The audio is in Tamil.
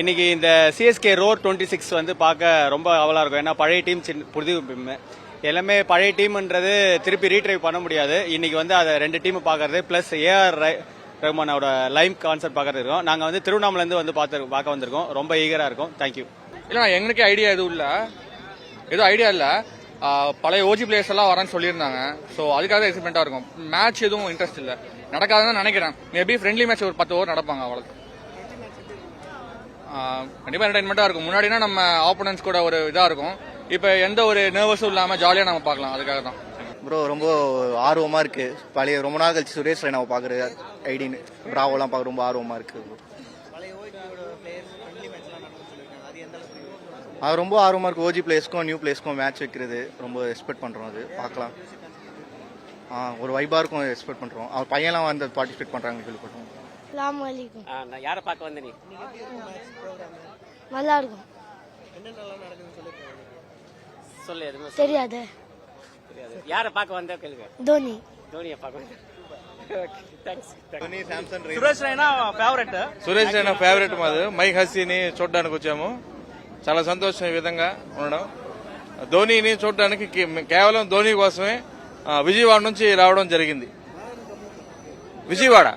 இன்னைக்கு இந்த சிஎஸ்கே ரோர் 26 வந்து பார்க்க ரொம்ப அவலா இருக்கும். ஏன்னா பழைய டீம் புது எல்லாமே பழைய டீம்ன்றது திருப்பி ரீட்ரைவ் பண்ண முடியாது. இன்னைக்கு வந்து அதை ரெண்டு டீம் பார்க்கறது பிளஸ் ஏஆர் ரஹ்மானோட லைவ் கான்சர்ட் பார்க்கறது இருக்கோம். நாங்கள் வந்து திருவண்ணாமலேருந்து வந்து பார்க்க வந்திருக்கோம். ரொம்ப ஈகரா இருக்கும். தேங்க்யூ. இல்லை எங்களுக்கே ஐடியா எதுவும் ஐடியா இல்லை. பழைய ஓஜி பிளேயர்ஸ் எல்லாம் வரேன்னு சொல்லியிருந்தாங்க. ஸோ அதுக்காக எக்ஸைட்மெண்ட்டாக இருக்கும். மேட்ச் எதுவும் இன்ட்ரெஸ்ட் இல்லை, நடக்காதுன்னு நினைக்கிறேன். மேபி ஃப்ரெண்ட்லி மேட்ச் ஒரு 10 ஓவர் நடப்பாங்க அவ்வளோ. கண்டிப்பாக என்டர்டைன்மெண்ட்டாக இருக்கும். முன்னாடினா நம்ம ஆப்போனன்ஸ் கூட ஒரு இதாக இருக்கும். இப்போ எந்த ஒரு நர்வஸும் இல்லாமல் ஜாலியாக நம்ம பார்க்கலாம். அதுக்காக தான் ப்ரோ ரொம்ப ஆர்வமாக இருக்கு. பழைய ரொம்ப நாள் கழிச்சு சுரேஷ் ரெய்னாவை பார்க்குறது ஐடின்னு பிராவோலாம் பார்க்க ரொம்ப ஆர்வமாக இருக்கு. அது ரொம்ப ஆர்வமாக இருக்கு. ஓஜி பிளேஸ்க்கும் நியூ பிளேஸ்க்கும் மேட்ச் வைக்கிறது ரொம்ப எக்ஸ்பெக்ட் பண்ணுறோம். அது பார்க்கலாம். ஒரு வைபாக இருக்கும், எக்ஸ்பெக்ட் பண்ணுறோம். அவர் பையன்லாம் வந்து பார்ட்டிசிபேட் பண்ணுறாங்க கேள்விப்பட்டோம். யாரை பார்க்க வந்த நீ? நல்லா இருக்கும். சொல்லு. எதுவும் தெரியாது. யாரை பார்க்க வந்த கேளுங்க. தோனியை பார்க்க வந்த. సురేష్ రైనా ఫేవరెట్ మాది. మైక్ హసీని చూడడానికి వచ్చాము. చాలా సంతోషం ఈ విధంగా ఉండడం. ధోనీని చూడడానికి కేవలం ధోని కోసమే విజయవాడ నుంచి రావడం జరిగింది. విజయవాడ